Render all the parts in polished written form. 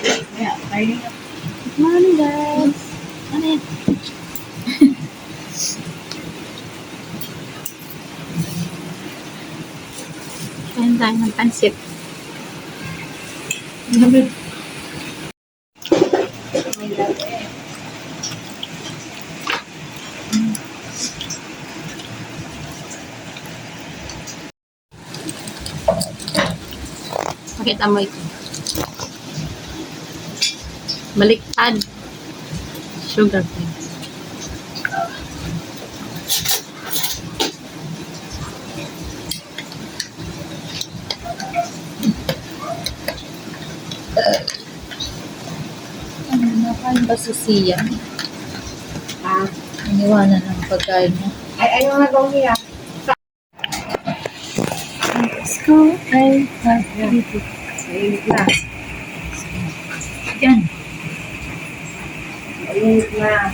Yeah, good morning, guys. Ano yan? Kain tayo ng pansit. Pakita mo ito. Baliktad. Sugar cane. Ano naman ba si Sia? Iniwanan ng pagkain mo. Ay, ayaw nga daw niya. Let's go. Ay, dito. Mainit na. Yan. Mainit na.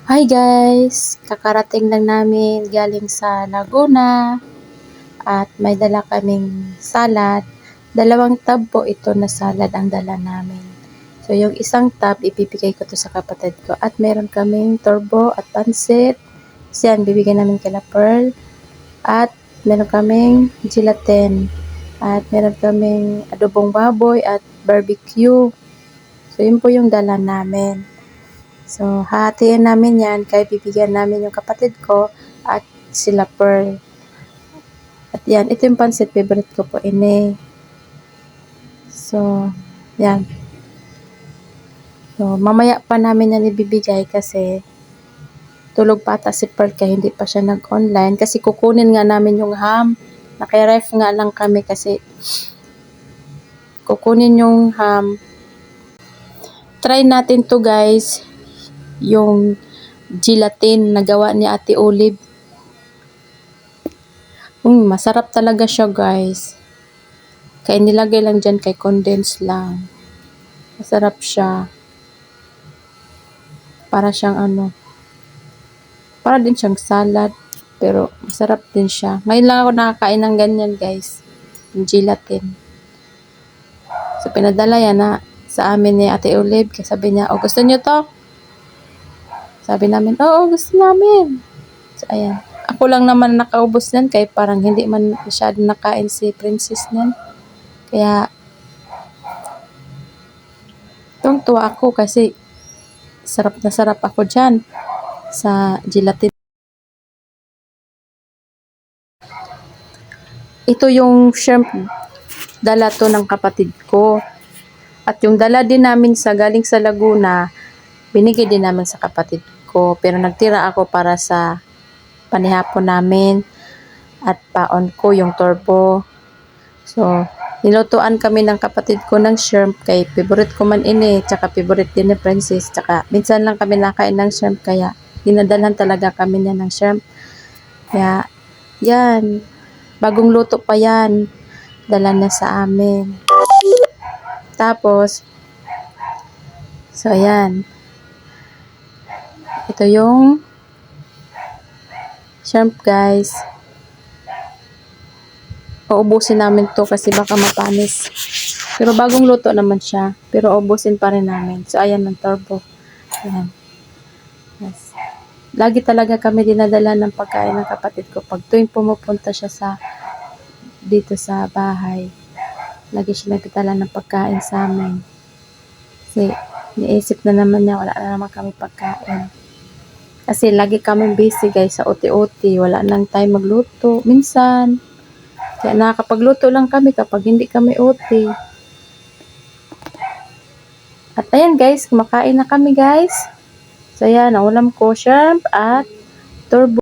Hi guys! Kakarating lang namin galing sa Laguna at may dala kaming salad. 2 tub po ito na salad ang dala namin. So yung isang tub ipipigay ko to sa kapatid ko at meron kaming turbo at pansit. So yan, bibigyan namin kila Pearl. At meron kaming gelatin. At meron kaming adobong baboy at barbecue. So yun po yung dala namin. So, hahatiin namin yan, kaya bibigyan namin yung kapatid ko at sila Pearl. At yan, ito yung pansit, favorite ko po ini. So, yan. So, mamaya pa namin yan ibibigay kasi tulog pa ata si Pearl kaya hindi pa siya nag-online. Kasi kukunin nga namin yung ham. Naka-ref nga lang kami kasi kukunin yung ham. Try natin to guys. Yung gelatin na gawa ni Ate Olive. Masarap talaga siya guys. Kaya nilagay lang dyan kay condense lang. Masarap siya. Para siyang para din siyang salad. Pero masarap din siya. Ngayon lang ako nakakain ng ganyan guys. Yung gelatin. So pinadala yan sa amin ni Ate Olive. Kaya sabi niya, gusto niyo to? Sabi namin, oo, gusto namin. So, ayan. Ako lang naman nakaubos nan kaya parang hindi man masyado nakain si Princess nan. Kaya, tuwa ako kasi sarap na sarap ako dyan sa gelatin. Ito yung shrimp dala to ng kapatid ko. At yung dala din namin galing sa Laguna, binigay din namin sa kapatid ko. Pero nagtira ako para sa panihapon namin at paon ko yung turbo. So, nilutuan kami ng kapatid ko ng shrimp kay favorite ko man ini, tsaka favorite din ni Princess, tsaka minsan lang kami nakain ng shrimp kaya dinadalhan talaga kami niya ng shrimp. Kaya, yan. Bagong luto pa yan. Dala na sa amin. Tapos, so ayan. Ito yung shrimp guys. Uubusin namin to kasi baka mapanis. Pero bagong luto naman siya. Pero ubusin pa rin namin. So ayan ng turbo. Ayan. Yes. Lagi talaga kami dinadala ng pagkain ng kapatid ko pag tuwing pumupunta siya dito sa bahay. Lagi siya nagdadala ng pagkain sa amin. Kasi niisip na naman niya, wala na naman kami pagkain. Kasi lagi kami busy guys sa OT-OT. Wala nang time magluto. Minsan, kaya nakakapagluto lang kami kapag hindi kami OT. At ayan guys, kumakain na kami guys. So ayan, ang ulam ko, shrimp at turbo.